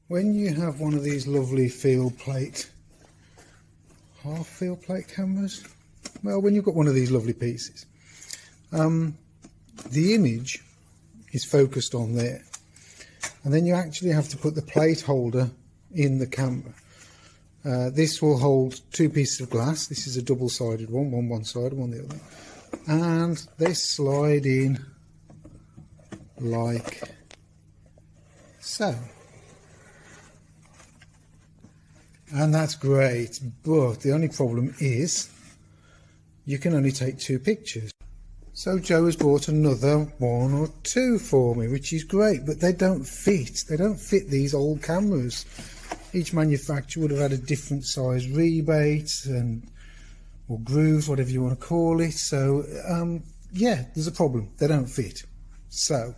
When you have one of these lovely field plate, half field plate cameras, well, when you've got one of these lovely pieces, the image is focused on there, and then you actually have to put the plate holder in the camera. This will hold two pieces of glass. This is a double-sided one side and one the other, and they slide in like so. And that's great, but the only problem is you can only take two pictures. So Joe has bought another one or two for me, which is great, but they don't fit. They don't fit these old cameras. Each manufacturer would have had a different size rebate or grooves, whatever you want to call it. So yeah, there's a problem. They don't fit. So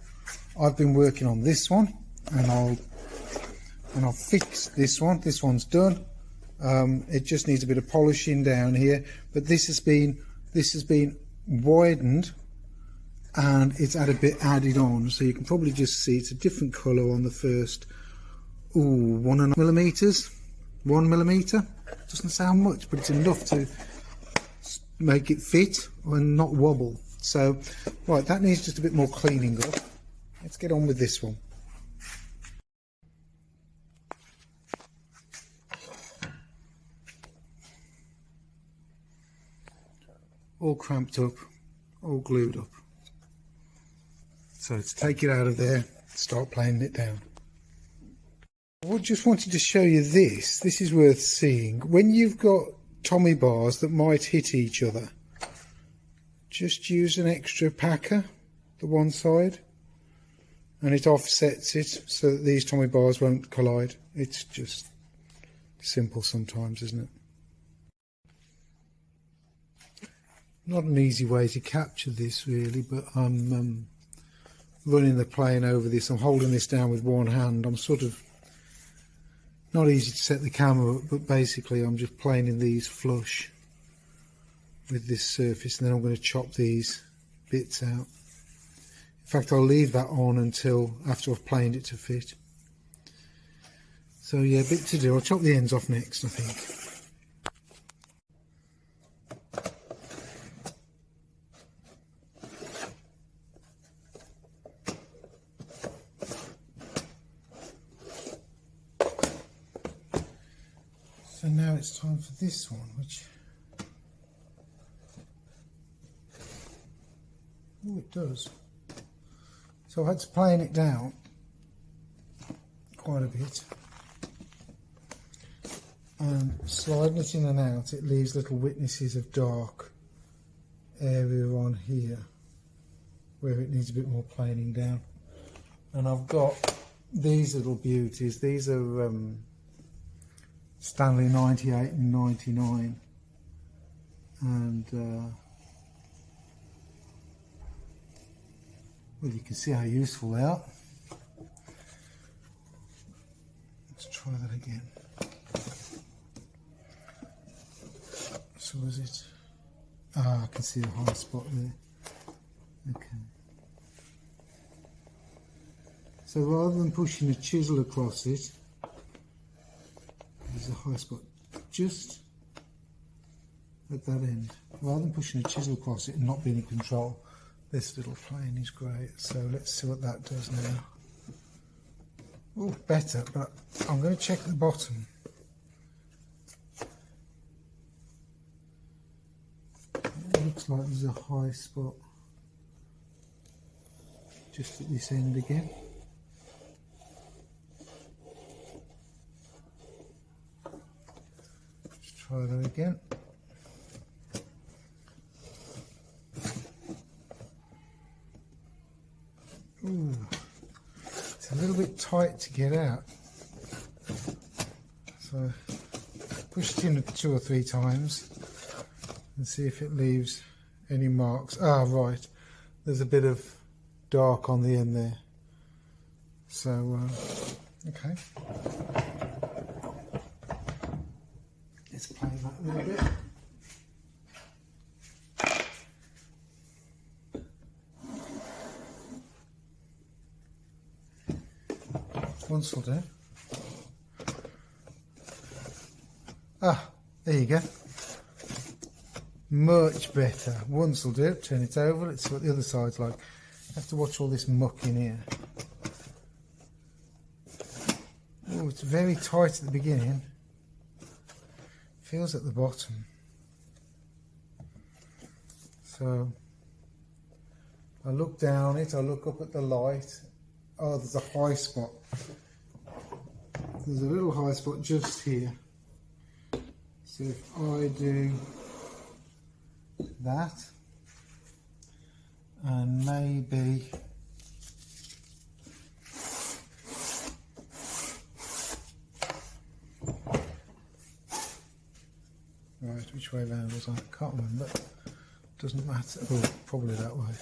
I've been working on this one, and I'll fix this one. This one's done. It just needs a bit of polishing down here, but this has been widened and it's had a bit added on, so you can probably just see it's a different colour on the first 1.5 millimeters. 1 millimeter doesn't sound much, but it's enough to make it fit and not wobble. So right, that needs just a bit more cleaning up. Let's get on with this one. All cramped up, all glued up. So to take it out of there, start planing it down. I just wanted to show you this. This is worth seeing. When you've got Tommy bars that might hit each other, just use an extra packer, the one side, and it offsets it so that these Tommy bars won't collide. It's just simple sometimes, isn't it? Not an easy way to capture this really, but I'm running the plane over this. I'm holding this down with one hand. I'm sort of not easy to set the camera up, but basically I'm just planing these flush with this surface, and then I'm going to chop these bits out. In fact, I'll leave that on until after I've planed it to fit. So yeah, a bit to do. I'll chop the ends off next, I think. So now it's time for this one, which, oh, it does. So I had to plane it down quite a bit, and sliding it in and out, it leaves little witnesses of dark area on here where it needs a bit more planing down. And I've got these little beauties. These are Stanley 98 and 99, and well, you can see how useful they are. Let's try that again. So is it? Ah, I can see a high spot there. Okay. So rather than pushing a chisel across it, there's a high spot just at that end. Rather than pushing a chisel across it and not being in control, this little plane is great. So let's see what that does now. Oh, better, but I'm going to check the bottom. It looks like there's a high spot just at this end again. Try that again. Ooh, it's a little bit tight to get out. So push it in 2 or 3 times and see if it leaves any marks. Ah, right. There's a bit of dark on the end there. So, okay. Let's play that a little bit. Once will do. Ah, there you go. Much better. Once will do. Turn it over. Let's see what the other side's like. I have to watch all this muck in here. Oh, it's very tight at the beginning. Feels at the bottom. So I look down it, I look up at the light. Oh, there's a high spot. There's a little high spot just here. So if I do that, and maybe right, which way round was I? Can't remember. Doesn't matter. Oh, probably that way.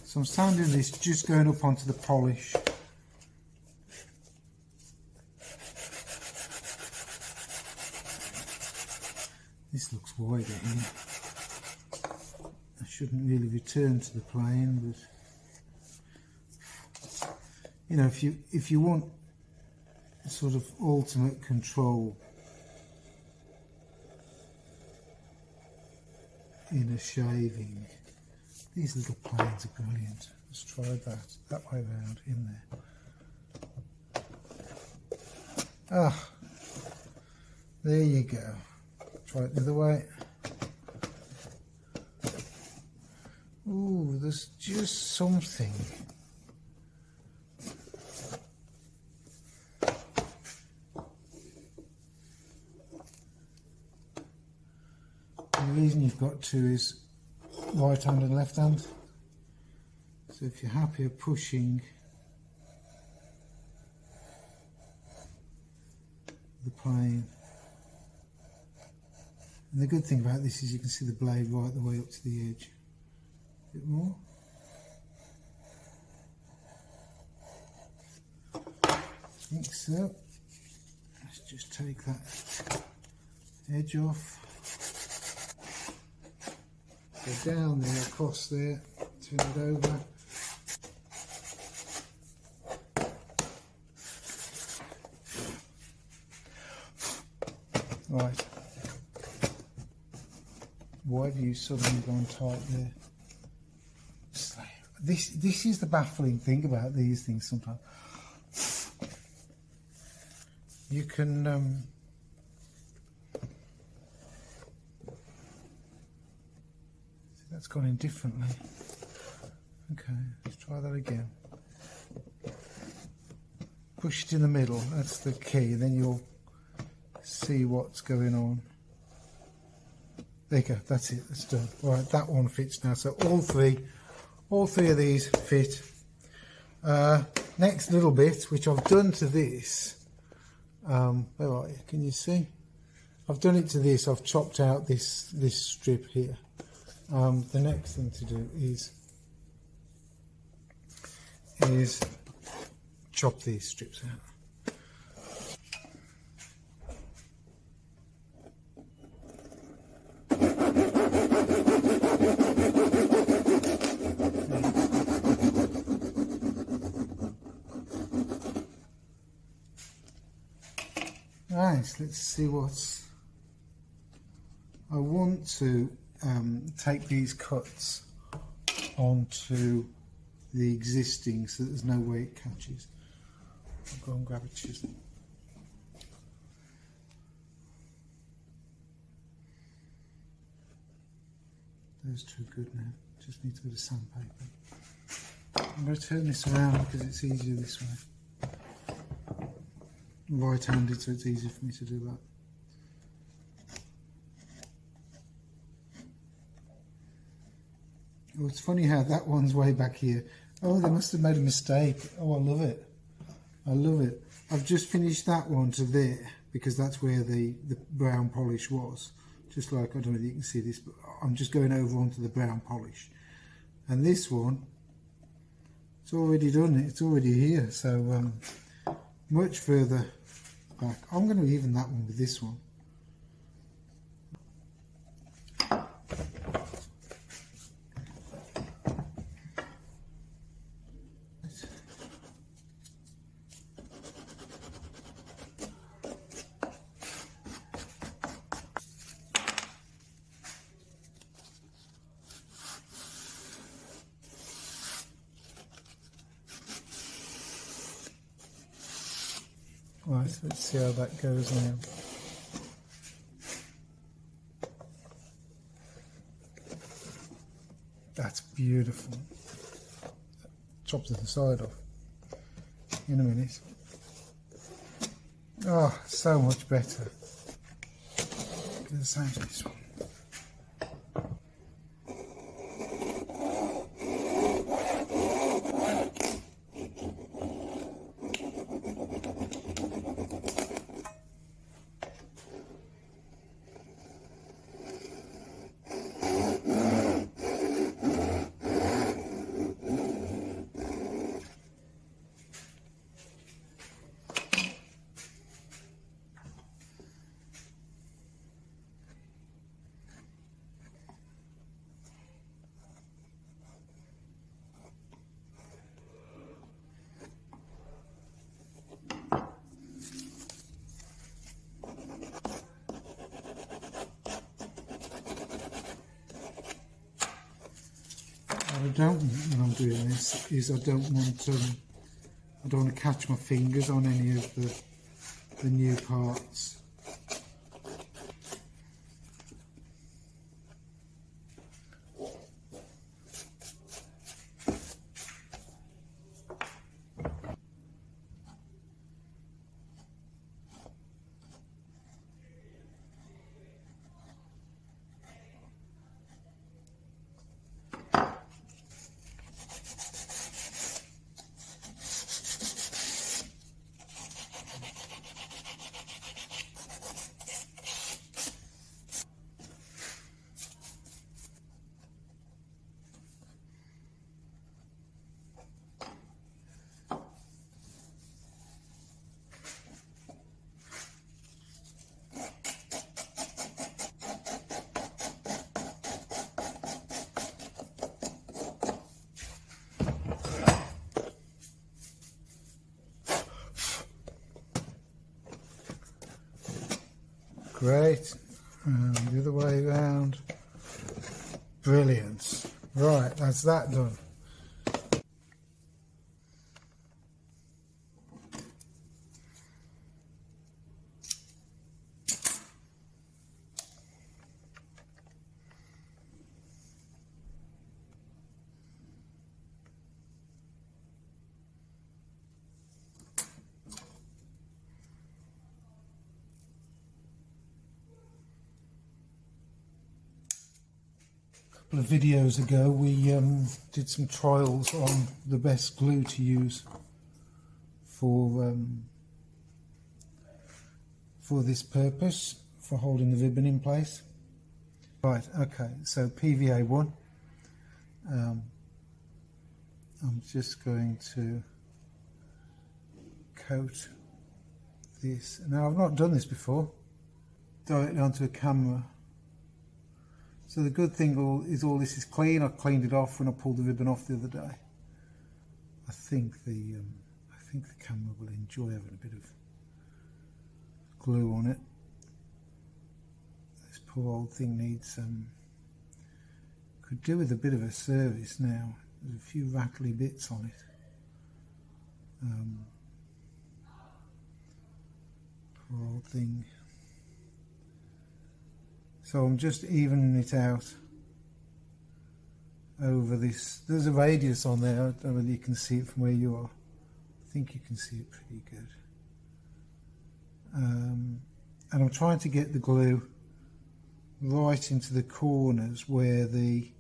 So I'm sanding this, just going up onto the polish. This looks wider here. I shouldn't really return to the plane, but you know, if you want sort of ultimate control in a shaving, these little planes are brilliant. Let's try that way round in there. Ah, there you go. Try it the other way. Ooh, there's just something. The reason you've got two is right hand and left hand. So if you're happier pushing the plane. And the good thing about this is you can see the blade right the way up to the edge. A bit more. I think so. Let's just take that edge off. Go down there, across there, turn it over. Right. Why have you suddenly gone tight there? This is the baffling thing about these things sometimes. You can see that's gone in differently. Okay, let's try that again. Push it in the middle, that's the key, then you'll see what's going on. There you go, that's it, that's done. Alright, that one fits now, so all three of these fit. Next little bit, which I've done to this, where are you? Can you see? I've done it to this, I've chopped out this strip here. The next thing to do is chop these strips out. Right, let's see what's... I want to take these cuts onto the existing so that there's no way it catches. I'll go and grab a chisel. Those two are good now, just need a bit of sandpaper. I'm going to turn this around because it's easier this way. Right-handed, so it's easier for me to do that. Oh, it's funny how that one's way back here. Oh, they must have made a mistake. Oh, I love it. I love it. I've just finished that one to there because that's where the brown polish was. Just like, I don't know if you can see this, but I'm just going over onto the brown polish. And this one It's already done it, it's already here, so much further back. I'm going to even that one with this one. Right, so let's see how that goes now. That's beautiful. Chops the side off in a minute. Oh, so much better. Do the same to this one. What I don't want when I'm doing this is I don't want to catch my fingers on any of the new parts. Great, and the other way around. Brilliant. Right, that's that done. A couple of videos ago we did some trials on the best glue to use for this purpose, for holding the ribbon in place. Right, okay, so PVA 1. I'm just going to coat this. Now I've not done this before, directly onto a camera. So the good thing is all this is clean. I cleaned it off when I pulled the ribbon off the other day. I think the camera will enjoy having a bit of glue on it. This poor old thing needs could do with a bit of a service now. There's a few rattly bits on it. Poor old thing. So I'm just evening it out over this. There's a radius on there. I don't know whether you can see it from where you are. I think you can see it pretty good. And I'm trying to get the glue right into the corners where the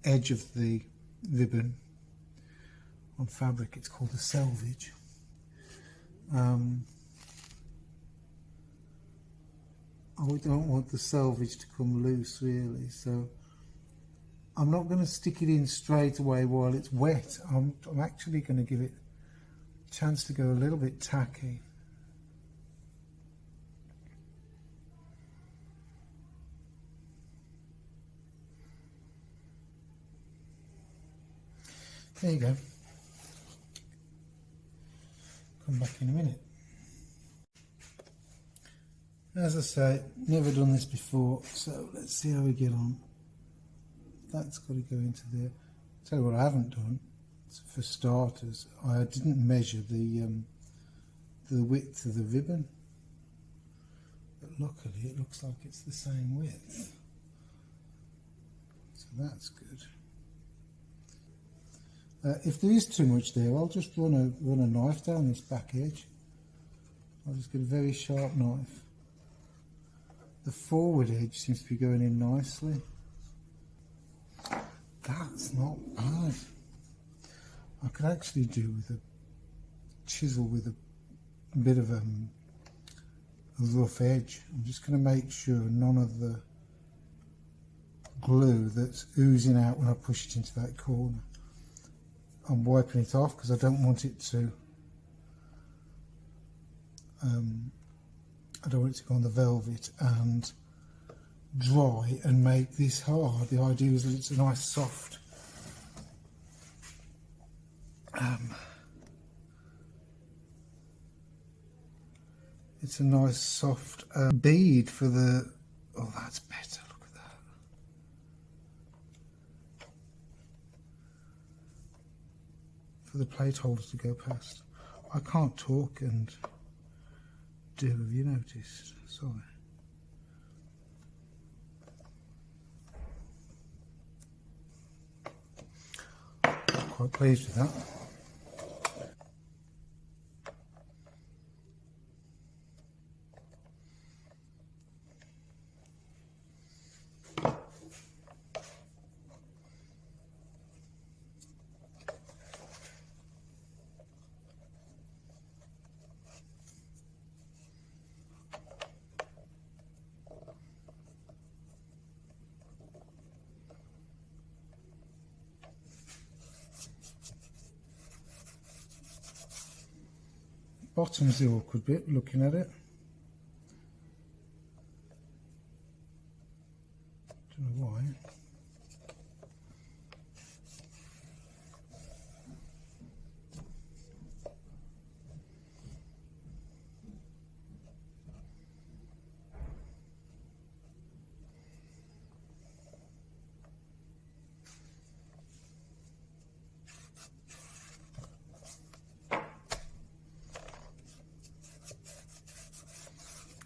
edge of the ribbon on fabric, it's called a selvage. I don't want the selvage to come loose really, so I'm not going to stick it in straight away while it's wet. I'm actually going to give it a chance to go a little bit tacky. There you go. Come back in a minute. As I say, never done this before, so let's see how we get on. That's got to go into there. Tell you what I haven't done, for starters, I didn't measure the width of the ribbon, but luckily it looks like it's the same width, so that's good. If there is too much there, I'll just run a knife down this back edge. I'll just get a very sharp knife. The forward edge seems to be going in nicely. That's not bad. I could actually do with a chisel with a bit of a rough edge. I'm just going to make sure none of the glue that's oozing out when I push it into that corner, I'm wiping it off because I don't want it to go on the velvet and dry and make this hard. The idea is that it's a nice soft bead for the, oh, that's better, look at that. For the plate holder to go past. I can't talk and do, have you noticed? Sorry. Quite pleased with that. Bottom's the awkward bit, looking at it. Don't know why.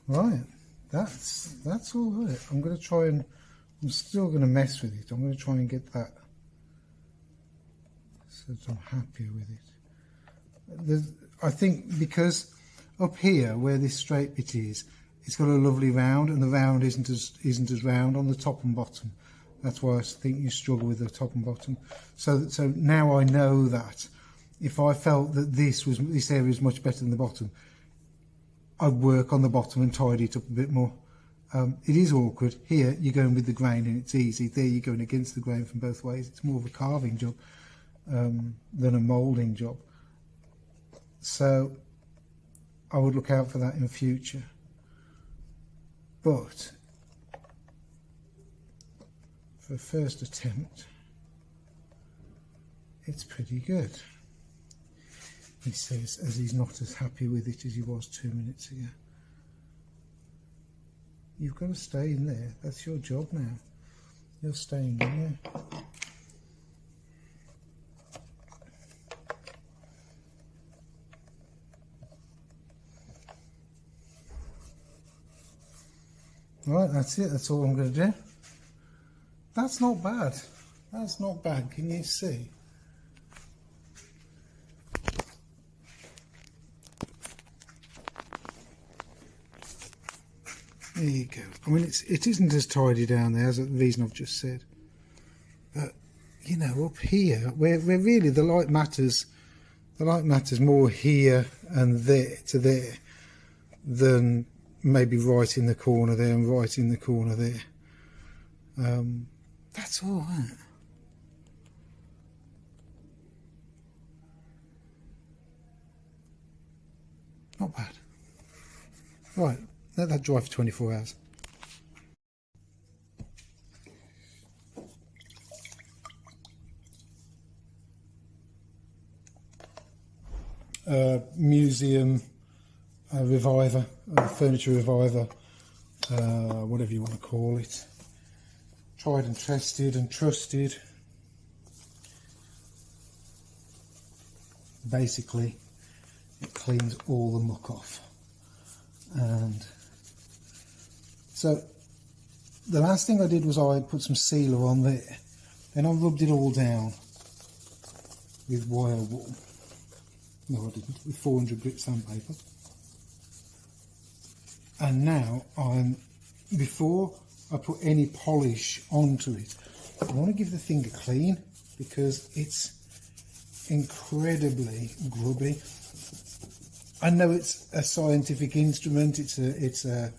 Right, that's all right. I'm going to try and, I'm still going to mess with it. I'm going to try and get that so that I'm happier with it. I think because up here where this straight bit is, it's got a lovely round, and the round isn't as round on the top and bottom. That's why I think you struggle with the top and bottom. So now I know that if I felt that this area was much better than the bottom, I'd work on the bottom and tidy it up a bit more. It is awkward. Here you're going with the grain and it's easy. There you're going against the grain from both ways. It's more of a carving job than a moulding job. So I would look out for that in future. But for a first attempt, it's pretty good. He says, as he's not as happy with it as he was 2 minutes ago. You've got to stay in there. That's your job now. You're staying in there. Right, that's it. That's all I'm going to do. That's not bad. That's not bad. Can you see? There you go. I mean, it isn't as tidy down there as the reason I've just said. But, you know, up here, where really the light matters more here and there to there than maybe right in the corner there and right in the corner there. That's all right. Not bad. Right, let that dry for 24 hours. Museum reviver, furniture reviver, whatever you want to call it. Tried and tested and trusted. Basically, it cleans all the muck off. And so the last thing I did was I put some sealer on there. Then I rubbed it all down with wire wool. No, I didn't, with 400 grit sandpaper. And now before I put any polish onto it, I want to give the thing a clean because it's incredibly grubby. I know it's a scientific instrument, it's a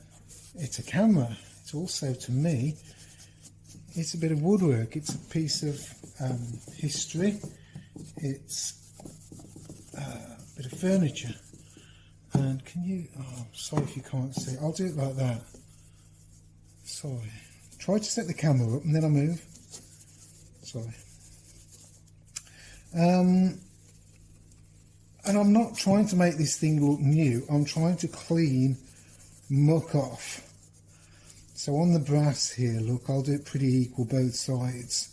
camera. It's also, to me, it's a bit of woodwork, it's a piece of history, it's a bit of furniture. And can you, oh, sorry if you can't see, I'll do it like that. Sorry. Try to set the camera up and then I move. Sorry. And I'm not trying to make this thing look new, I'm trying to clean muck off. So on the brass here, look, I'll do it pretty equal both sides.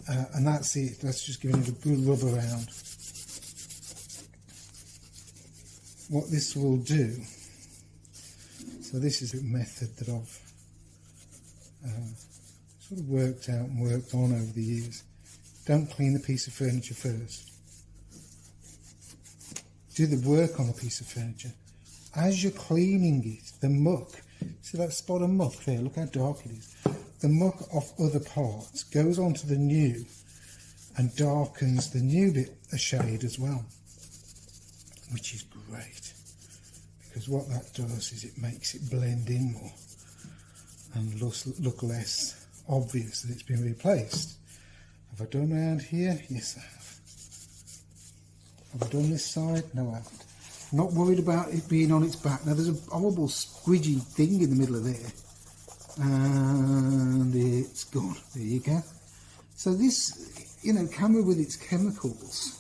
And that's it, that's just giving it a good rub around. What this will do, so this is a method that I've sort of worked out and worked on over the years. Don't clean the piece of furniture first. Do the work on the piece of furniture. As you're cleaning it, the muck, see that spot of muck there, look how dark it is. The muck off other parts goes onto the new and darkens the new bit a shade as well, which is great, because what that does is it makes it blend in more and look less obvious that it's been replaced. Have I done around here? Yes, I have. Have I done this side? No, I haven't. I'm not worried about it being on its back. Now, there's a horrible squidgy thing in the middle of there, and it's gone. There you go. So this, you know, camera with its chemicals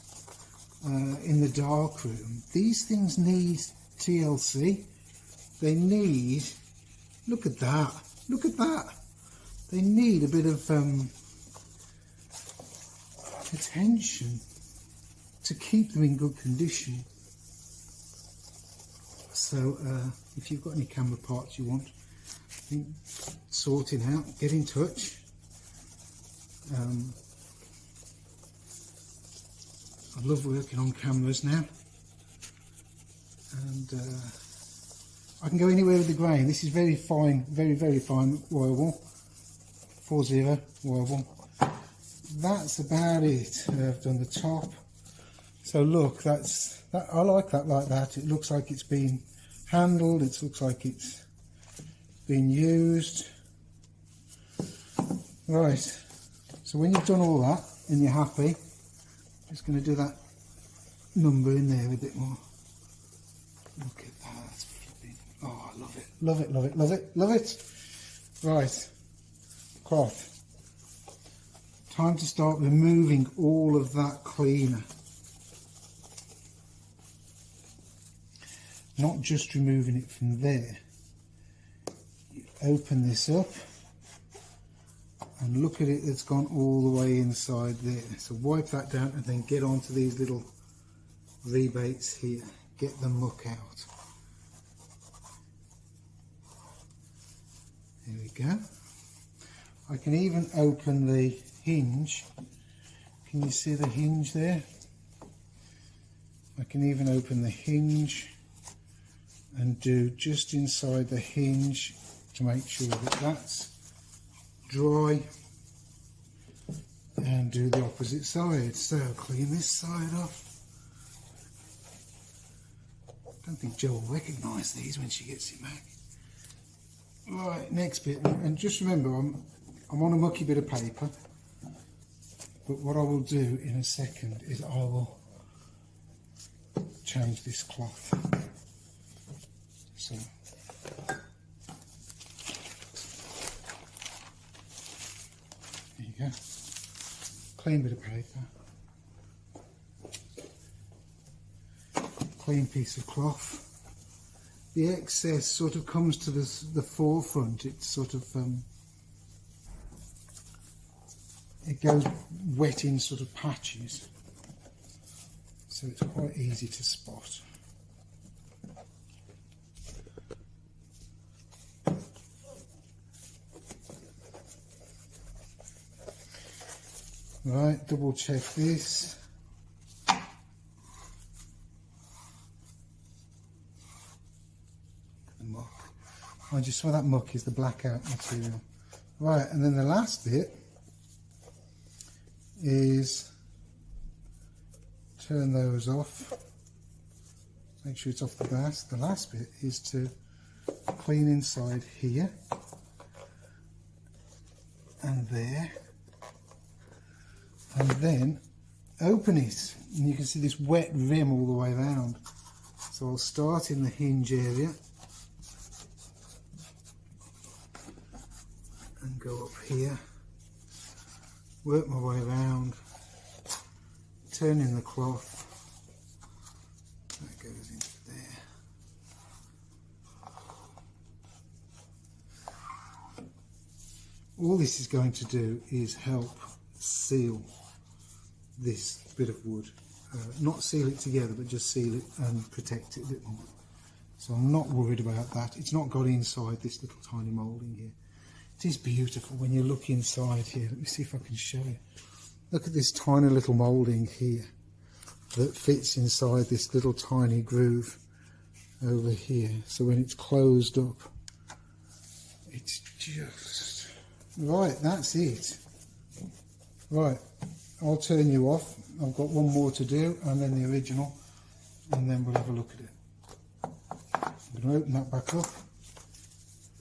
in the dark room, these things need TLC. They need, look at that, look at that. They need a bit of attention to keep them in good condition. So if you've got any camera parts you want sorting out, get in touch. I love working on cameras now, and I can go anywhere with the grain. This is very fine, very, very fine wire wool, 40 wire wool. That's about it. I've done the top. So look, that's that. I like that like that. It looks like it's been handled. It looks like it's been used. Right. So when you've done all that and you're happy, just going to do that number in there a bit more. Look at that. That's flipping. Oh, I love it. Love it. Love it. Love it. Love it. Right. Cloth. Time to start removing all of that cleaner. Not just removing it from there. You open this up and look at it, it's gone all the way inside there. So wipe that down and then get onto these little rebates here. Get the muck out. There we go. I can even open the hinge. Can you see the hinge there? I can even open the hinge and do just inside the hinge to make sure that that's dry, and do the opposite side. So clean this side off. I don't think Jo will recognise these when she gets it back. Right, next bit, and just remember I'm on a mucky bit of paper, but what I will do in a second is I will change this cloth. So there you go. Clean bit of paper. Clean piece of cloth. The excess sort of comes to the forefront. It's sort of it goes wet in sort of patches, so it's quite easy to spot. Right, double check this. The muck. I just saw that muck is the blackout material. Right, and then the last bit is turn those off. Make sure it's off the glass. The last bit is to clean inside here and there, and then open it, and you can see this wet rim all the way around. So I'll start in the hinge area and go up here, work my way around, turn in the cloth, that goes into there. All this is going to do is help seal this bit of wood. Not seal it together, but just seal it and protect it a bit more. So I'm not worried about that. It's not got inside this little tiny moulding here. It is beautiful when you look inside here. Let me see if I can show you. Look at this tiny little moulding here that fits inside this little tiny groove over here. So when it's closed up, it's just... Right, that's it. Right, I'll turn you off. I've got one more to do, and then the original, and then we'll have a look at it. I'm going to open that back up,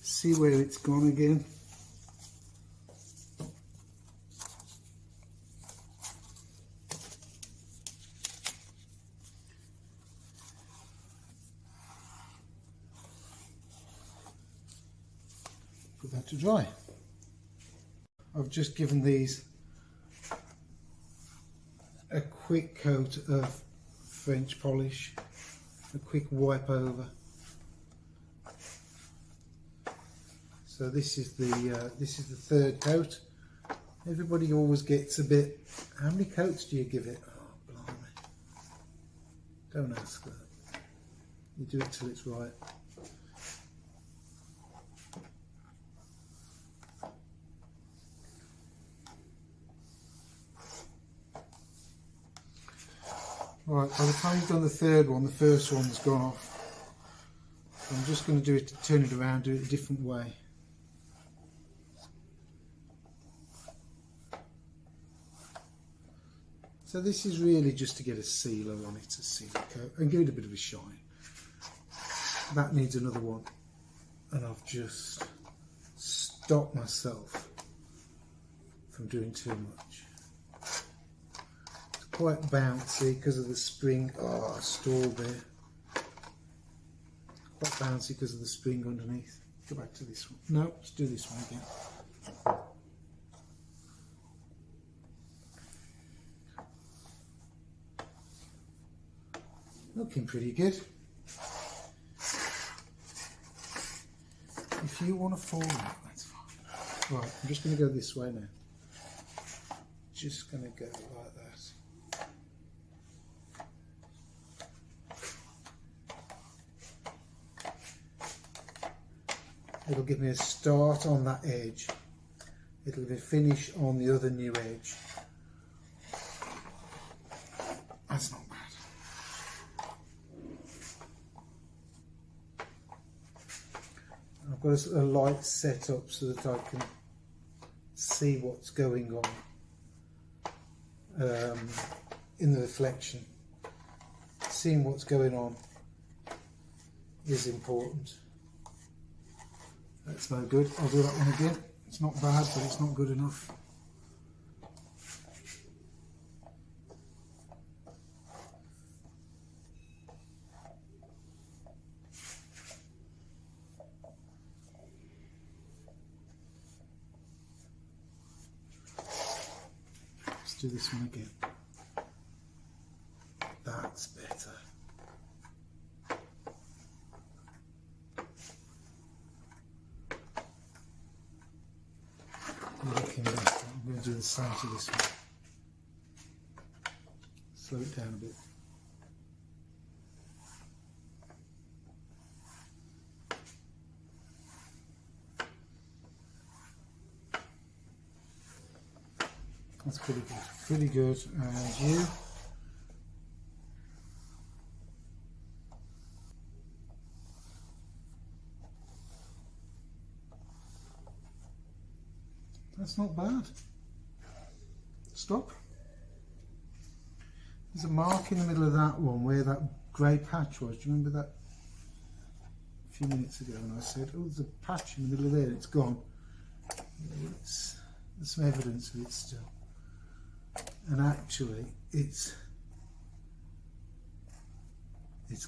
see where it's gone again. Put that to dry. I've just given these a quick coat of French polish, a quick wipe over. So this is the third coat. Everybody always gets a bit. How many coats do you give it? Oh, blimey! Don't ask that. You do it till it's right. Right, by the time you've done the third one, the first one's gone off. So I'm just going to do it, turn it around, do it a different way. So this is really just to get a sealer on it, a sealer coat, and give it a bit of a shine. That needs another one, and I've just stopped myself from doing too much. Quite bouncy because of the spring. Oh, I stalled there. Quite bouncy because of the spring underneath. Go back to this one. No, let's do this one again. Looking pretty good. If you want to fall out, that's fine. Right, I'm just going to go this way now. Just going to go like that. It'll give me a start on that edge. It'll be a finish on the other new edge. That's not bad. I've got a light set up so that I can see what's going on in the reflection. Seeing what's going on is important. That's no good. I'll do that one again. It's not bad, but it's not good enough. do this one again. That's better. Looking better. I'm going to do the same to this one. Slow it down a bit. That's pretty good. Pretty good. And you? That's not bad. Stop. There's a mark in the middle of that one where that grey patch was. Do you remember that a few minutes ago when I said, oh, there's a patch in the middle of there, it's gone. There's some evidence of it still. And actually, it's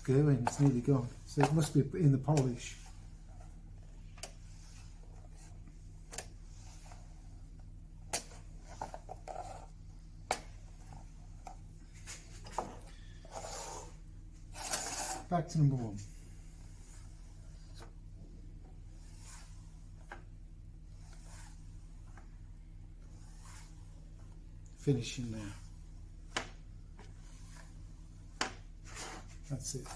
going, it's nearly gone. So it must be in the polish. Back to number one. Finishing now. That's it.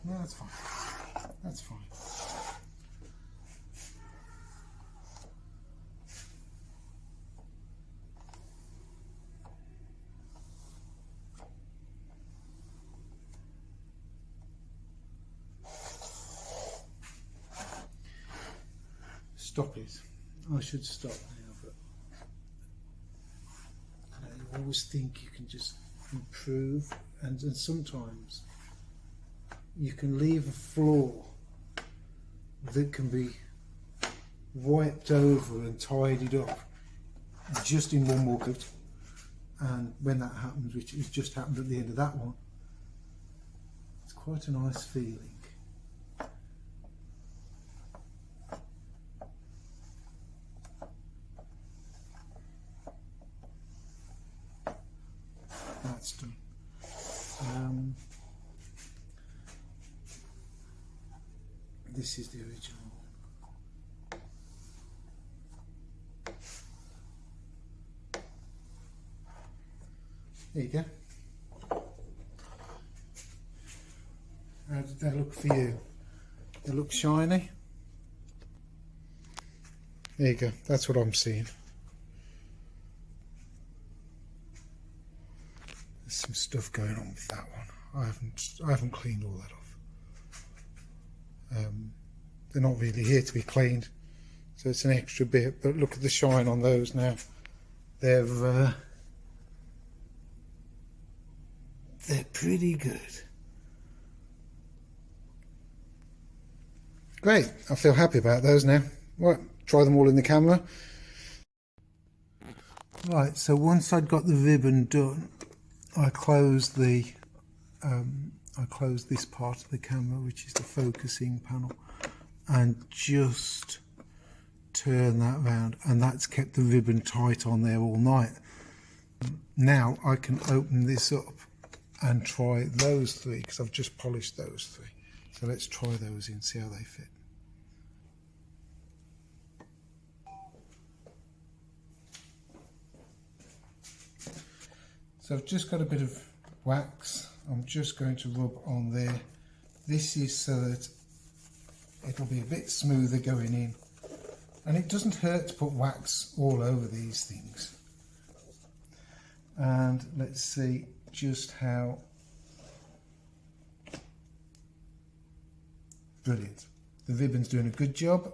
No, that's fine. That's fine. Stop it. I should stop now, but you always think you can just improve, and sometimes you can leave a flaw that can be wiped over and tidied up just in one more coat. And when that happens, which has just happened at the end of that one, it's quite a nice feeling. That's done. This is the original one. There you go. How did that look for you? It looks shiny? There you go, that's what I'm seeing. There's some stuff going on with that one. I haven't cleaned all that off. They're not really here to be cleaned, so it's an extra bit, but look at the shine on those now. They're pretty good. Great, I feel happy about those now. Right, try them all in the camera. Right, so once I'd got the ribbon done, I closed this part of the camera, which is the focusing panel, and just turn that round, and that's kept the ribbon tight on there all night. Now I can open this up and try those three, because I've just polished those three. So let's try those in, see how they fit. So I've just got a bit of wax. I'm just going to rub on there. This is so that it'll be a bit smoother going in. And it doesn't hurt to put wax all over these things. And let's see just how brilliant. The ribbon's doing a good job.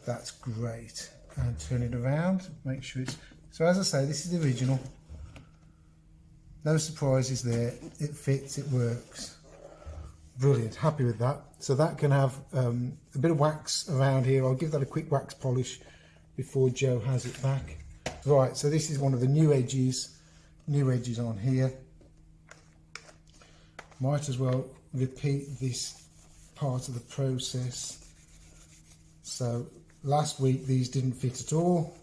That's great. And turn it around, make sure it's... So as I say, this is the original. No surprises there. It fits, it works. Brilliant, happy with that. So that can have a bit of wax around here. I'll give that a quick wax polish before Joe has it back. Right, so this is one of the new edges on here. Might as well repeat this part of the process. So last week these didn't fit at all.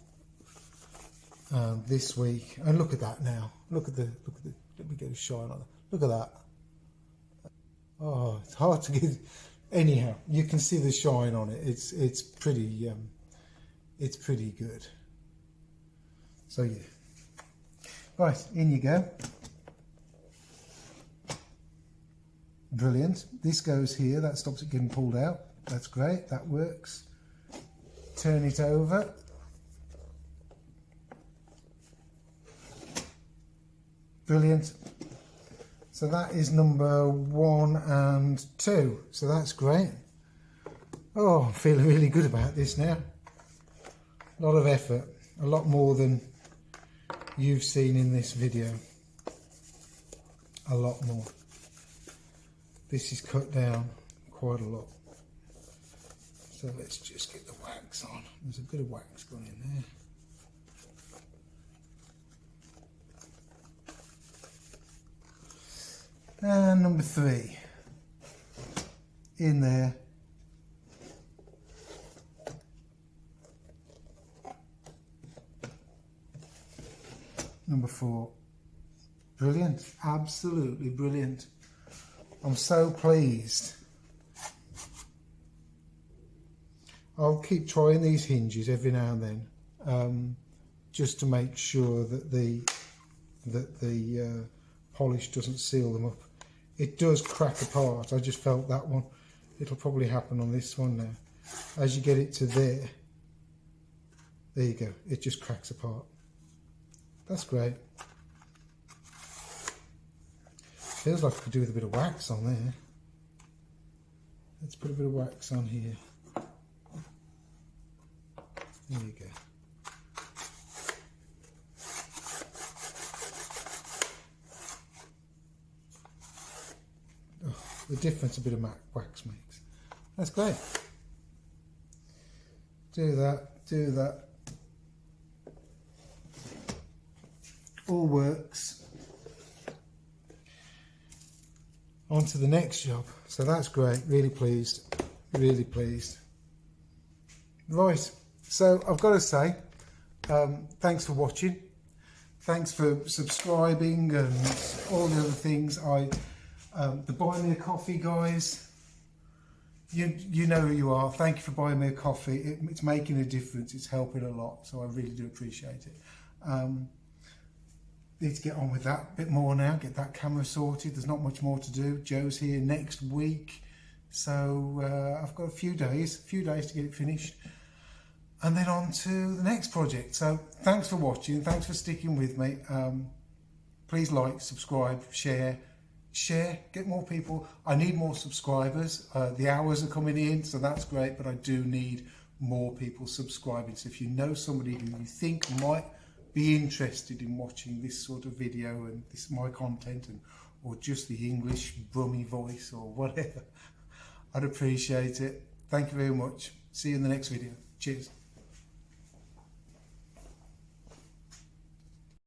This week, and look at that now. Look at the. Let me get a shine on it. Look at that. Oh, it's hard to get. Anyhow, you can see the shine on it. It's pretty good. So yeah. Right, in you go. Brilliant. This goes here. That stops it getting pulled out. That's great. That works. Turn it over. Brilliant. So that is number 1 and 2. So that's great. Oh, I'm feeling really good about this now. A lot of effort. A lot more than you've seen in this video. A lot more. This is cut down quite a lot. So let's just get the wax on. There's a bit of wax gone in there. And number 3 in there. Number 4. Brilliant, absolutely brilliant. I'm so pleased. I'll keep trying these hinges every now and then, just to make sure that the polish doesn't seal them up. It does crack apart. I just felt that one. It'll probably happen on this one now. As you get it to there you go. It just cracks apart. That's great. Feels like I could do with a bit of wax on there. Let's put a bit of wax on here. There you go. The difference a bit of wax makes. That's great. Do that. All works. On to the next job. So that's great. Really pleased. Really pleased. Right. So I've got to say, thanks for watching. Thanks for subscribing and all the other things. The buy me a coffee guys, you know who you are. Thank you for buying me a coffee. It's making a difference. It's helping a lot, so I really do appreciate it. Need to get on with that a bit more now, get that camera sorted. There's not much more to do. Joe's here next week, so I've got a few days to get it finished, and then on to the next project. So thanks for watching, thanks for sticking with me. Please like, subscribe, share, get more people. I need more subscribers. The hours are coming in, so that's great, but I do need more people subscribing. So if you know somebody who you think might be interested in watching this sort of video and my content, or just the English brummy voice or whatever, I'd appreciate it. Thank you very much. See you in the next video. Cheers.